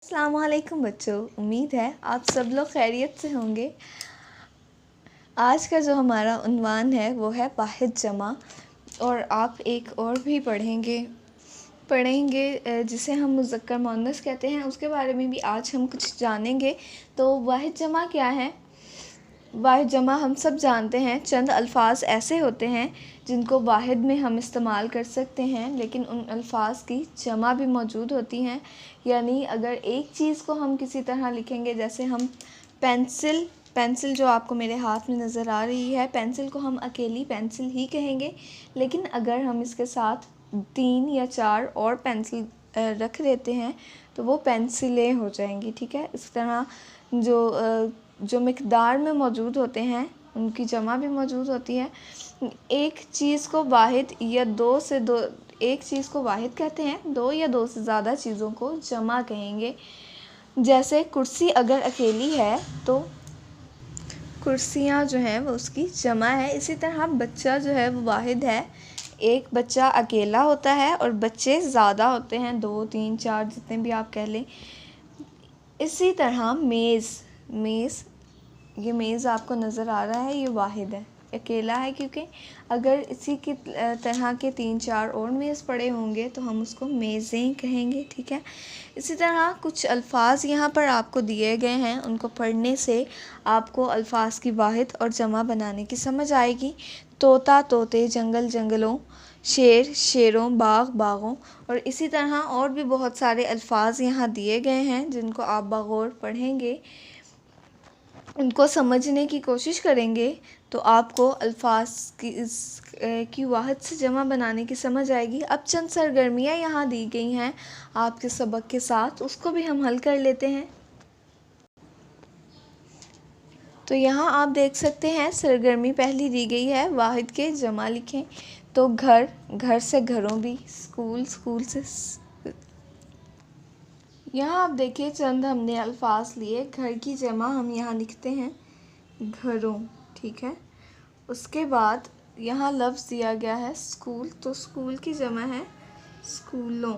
अस्सलाम वालेकुम बच्चों, उम्मीद है आप सब लोग खैरियत से होंगे। आज का जो हमारा उन्वान है वो है वाहिद जमा, और आप एक और भी पढ़ेंगे जिसे हम मुज़क्कर मुअन्नस कहते हैं। उसके बारे में भी आज हम कुछ जानेंगे। तो वाहिद जमा क्या है? वाहिद जमा हम सब जानते हैं, चंद अल्फाज ऐसे होते हैं जिनको वाहिद में हम इस्तेमाल कर सकते हैं, लेकिन उन अल्फाज की जमा भी मौजूद होती हैं। यानी अगर एक चीज़ को हम किसी तरह लिखेंगे, जैसे हम पेंसिल जो आपको मेरे हाथ में नज़र आ रही है, पेंसिल को हम अकेली पेंसिल ही कहेंगे, लेकिन अगर हम इसके साथ 3 या 4 और पेंसिल रख देते हैं तो वो पेंसिलें हो जाएंगी। ठीक है, इस तरह जो मिक़दार में मौजूद होते हैं उनकी जमा भी मौजूद होती है। एक चीज़ को वाहिद या एक चीज़ को वाहिद कहते हैं, 2 या 2 से ज़्यादा चीज़ों को जमा कहेंगे। जैसे कुर्सी अगर अकेली है तो कुर्सियाँ जो हैं वो उसकी जमा है। इसी तरह बच्चा जो है वो वाहिद है। एक बच्चा अकेला होता है और बच्चे ज़्यादा होते हैं, 2, 3, 4 जितने भी आप कह लें। इसी तरह मेज़ ये मेज़ आपको नज़र आ रहा है, ये वाहिद है, अकेला है, क्योंकि अगर इसी की तरह के 3-4 और मेज़ पड़े होंगे तो हम उसको मेज़ें कहेंगे। ठीक है, इसी तरह कुछ अल्फाज यहाँ पर आपको दिए गए हैं, उनको पढ़ने से आपको अल्फाज की वाहिद और जमा बनाने की समझ आएगी। तोता तोते, जंगल जंगलों, शेर शेरों, बाग बागों, और इसी तरह और भी बहुत सारे अल्फाज यहाँ दिए गए हैं जिनको आप बगौर पढ़ेंगे, उनको समझने की कोशिश करेंगे तो आपको अल्फाज की वाहिद से जमा बनाने की समझ आएगी। अब चंद सरगर्मियाँ यहाँ दी गई हैं आपके सबक के साथ, उसको भी हम हल कर लेते हैं। तो यहाँ आप देख सकते हैं सरगर्मी पहली दी गई है, वाहिद के जमा लिखें। तो घर से घरों भी, स्कूल से यहाँ आप देखिए चंद हमने अल्फाज लिए। घर की जमा हम यहाँ लिखते हैं घरों। ठीक है, उसके बाद यहाँ लफ्ज़ दिया गया है स्कूल, तो स्कूल की जमा है स्कूलों।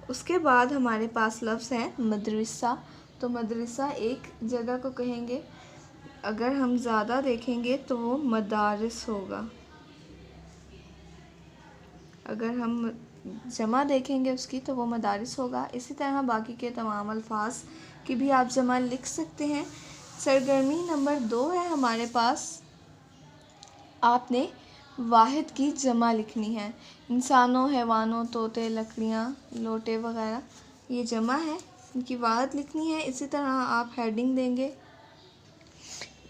उसके बाद हमारे पास लफ्ज़ है मदरसा, तो मदरसा एक जगह को कहेंगे। अगर हम ज़्यादा देखेंगे तो वो मदारिस होगा। अगर हम जमा देखेंगे उसकी तो वो मदारिस होगा। इसी तरह बाकी के तमाम अल्फाज की भी आप जमा लिख सकते हैं। सरगर्मी नंबर 2 है हमारे पास, आपने वाहिद की जमा लिखनी है। इंसानों, हैवानों, तोते, लकड़ियाँ, लोटे वगैरह, ये जमा है, इनकी वाहिद लिखनी है। इसी तरह आप हेडिंग देंगे।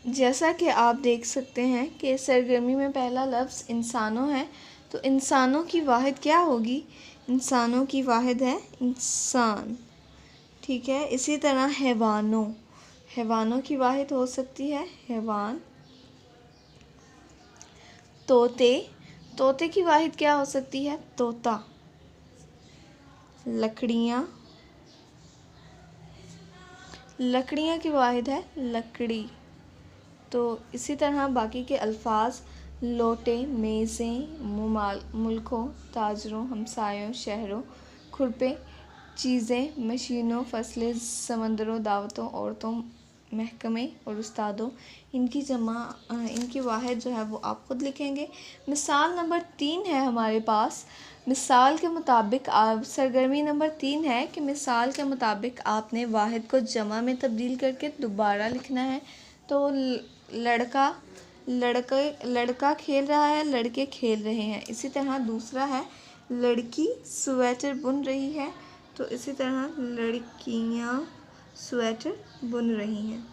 जैसा कि आप देख सकते हैं कि सरगर्मी में पहला लफ्ज़ इंसानों है, तो इंसानों की वाहिद क्या होगी? इंसानों की वाहिद है इंसान। ठीक है, इसी तरह हैवानों की वाहिद हो सकती है हैवान। तोते की वाहिद क्या हो सकती है? तोता। लकड़ियाँ की वाहिद है लकड़ी। तो इसी तरह बाकी के अल्फाज लोटे, मेज़ें, मुल्कों, ताजरों, हमसायों, शहरों, खुरपे, चीज़ें, मशीनों, फसलें, समंदरों, दावतों, औरतों, महकमे और उस्तादों, इनकी वाहिद जो है वो आप ख़ुद लिखेंगे। मिसाल नंबर 3 है हमारे पास। मिसाल के मुताबिक सरगर्मी नंबर 3 है कि मिसाल के मुताबिक आपने वाहिद को जमा में तब्दील करके दोबारा लिखना है। तो लड़का खेल रहा है, लड़के खेल रहे हैं। इसी तरह दूसरा है लड़की स्वेटर बुन रही है, तो इसी तरह लड़कियां स्वेटर बुन रही हैं।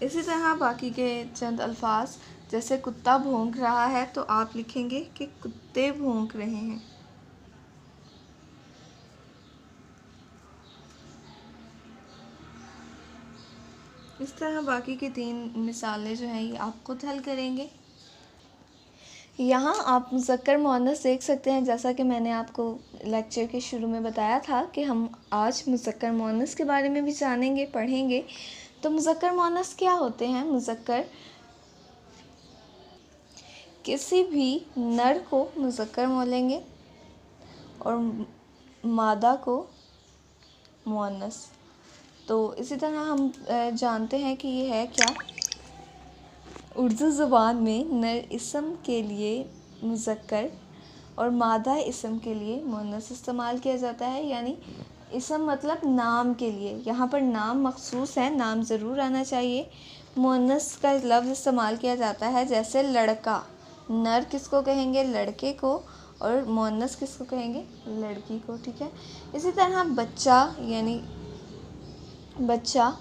इसी तरह बाकी के चंद अल्फाज, जैसे कुत्ता भौंक रहा है तो आप लिखेंगे कि कुत्ते भौंक रहे हैं। इस तरह बाकी की 3 मिसालें जो हैं ये आप खुद हल करेंगे। यहाँ आप मुज़क्कर मुअन्नस देख सकते हैं। जैसा कि मैंने आपको लेक्चर के शुरू में बताया था कि हम आज मुज़क्कर मुअन्नस के बारे में भी जानेंगे, पढ़ेंगे। तो मुज़क्कर मुअन्नस क्या होते हैं? मुज़क्कर किसी भी नर को मुज़क्कर बोलेंगे और मादा को मुअन्नस। तो इसी तरह हम जानते हैं कि ये है क्या, उर्दू ज़ुबान में नर इसम के लिए मुज़क्कर और मादा इसम के लिए मुअन्नस इस्तेमाल किया जाता है। यानी इसम मतलब नाम के लिए, यहाँ पर नाम मखसूस है, नाम ज़रूर आना चाहिए। मुअन्नस का लफ्ज़ इस्तेमाल किया जाता है, जैसे लड़का, नर किसको कहेंगे, लड़के को, और मुअन्नस किसको कहेंगे, लड़की को। ठीक है। इसी तरह बच्चा यानी बच्चा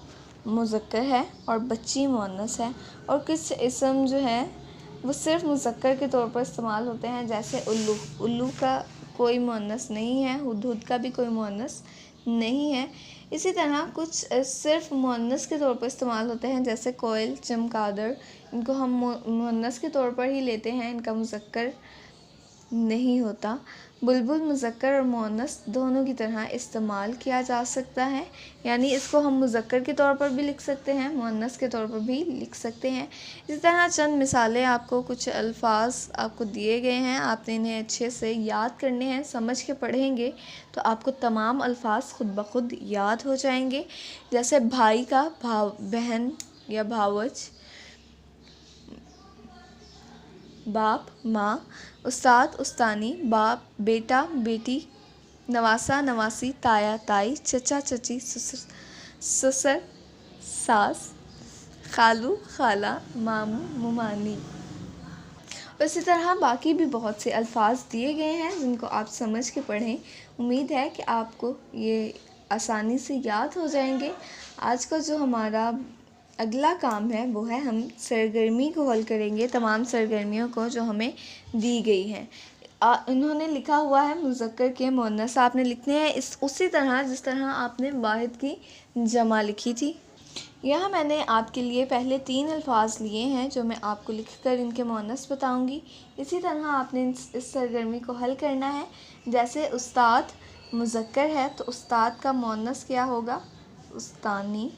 मुज़क्कर है और बच्ची मुअन्नस है। और कुछ इसम जो है वो सिर्फ मुज़क्कर के तौर पर इस्तेमाल होते हैं, जैसे उल्लू, उल्लू का कोई मुअन्नस नहीं है, हुदहुद का भी कोई मुअन्नस नहीं है। इसी तरह कुछ सिर्फ मुअन्नस के तौर पर इस्तेमाल होते हैं, जैसे कोयल, चमगादड़, इनको हम मुअन्नस के तौर पर ही लेते हैं, इनका मुज़क्कर नहीं होता। बुलबुल मुज़क्कर और मुअन्नस दोनों की तरह इस्तेमाल किया जा सकता है, यानी इसको हम मुज़क्कर के तौर पर भी लिख सकते हैं, मुअन्नस के तौर पर भी लिख सकते हैं। इसी तरह चंद मिसालें, आपको कुछ अल्फाज आपको दिए गए हैं, आपने इन्हें अच्छे से याद करने हैं। समझ के पढ़ेंगे तो आपको तमाम अल्फाज खुद ब खुद याद हो जाएंगे। जैसे भाई का भाव, बहन या भावच, बाप माँ, उस्ताद उस्तानी, बाप बेटा बेटी, नवासा नवासी, ताया ताई, चचा चची, ससुर ससुर सास, खालू खाला, मामू मुमानी। इसी तरह बाकी भी बहुत से अल्फाज दिए गए हैं जिनको आप समझ के पढ़ें। उम्मीद है कि आपको ये आसानी से याद हो जाएंगे। आज का जो हमारा अगला काम है वो है, हम सरगर्मी को हल करेंगे, तमाम सरगर्मियों को जो हमें दी गई हैं। इन्होंने लिखा हुआ है मुज़क्कर के मुअन्नस आपने लिखने हैं उसी तरह जिस तरह आपने वाहिद की जमा लिखी थी। यहाँ मैंने आपके लिए पहले 3 अल्फाज लिए हैं जो मैं आपको लिखकर इनके मुअन्नस बताऊंगी। इसी तरह आपने इस सरगर्मी को हल करना है। जैसे उस्ताद मुज़क्कर है तो उस्ताद का मुअन्नस क्या होगा, उस्तानी।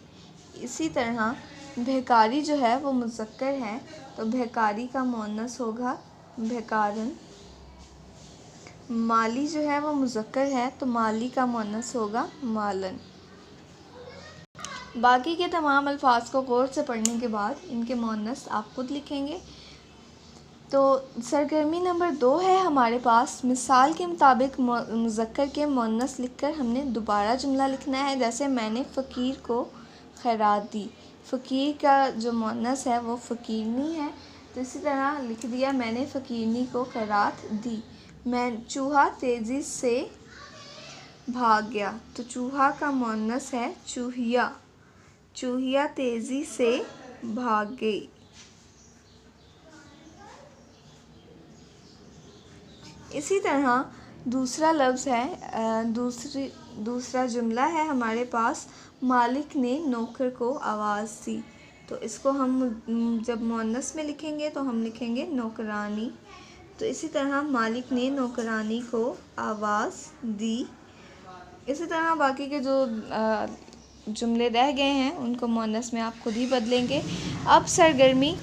इसी तरह भिखारी जो है वो मुज़क्कर है तो भिखारी का मुअन्नस होगा भिकारन। माली जो है वो मुज़क्कर है तो माली का मुअन्नस होगा मालन। बाकी के तमाम अल्फाज को गौर से पढ़ने के बाद इनके मुअन्नस आप खुद लिखेंगे। तो सरगर्मी नंबर 2 है हमारे पास, मिसाल के मुताबिक मुज़क्कर के मुअन्नस लिखकर हमने दोबारा जुमला लिखना है। जैसे मैंने फ़कीर को खैरात दी, फ़कीर का जो मुअन्नस है वो फ़कीरनी है, तो इसी तरह लिख दिया मैंने फ़कीरनी को खैरात दी। मैं चूहा तेज़ी से भाग गया, तो चूहा का मुअन्नस है चूहिया, चूहिया तेज़ी से भाग गई। इसी तरह दूसरा लफ्ज़ है, दूसरा जुमला है हमारे पास, मालिक ने नौकर को आवाज़ दी, तो इसको हम जब मुअन्नस में लिखेंगे तो हम लिखेंगे नौकरानी। तो इसी तरह मालिक ने नौकरानी को आवाज़ दी। इसी तरह बाकी के जो जुमले रह गए हैं उनको मुअन्नस में आप खुद ही बदलेंगे। अब सरगर्मी,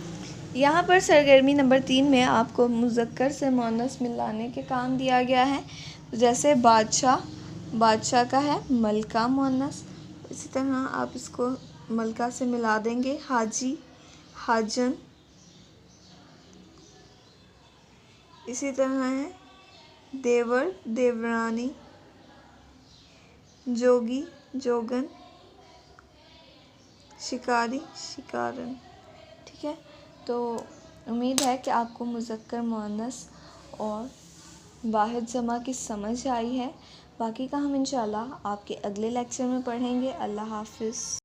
यहाँ पर सरगर्मी नंबर 3 में आपको मुज़क्कर से मुअन्नस मिलाने के काम दिया गया है। जैसे बादशाह, बादशाह का है मलका मुअन्नस, इसी तरह आप इसको मलका से मिला देंगे। हाजी हाजन, इसी तरह है देवर देवरानी, जोगी जोगन, शिकारी शिकारन। ठीक है, तो उम्मीद है कि आपको मुज़क्कर मुअन्नस और वाहिद जमा की समझ आई है। बाकी का हम इंशाल्लाह आपके अगले लेक्चर में पढ़ेंगे। अल्लाह हाफ़िज़।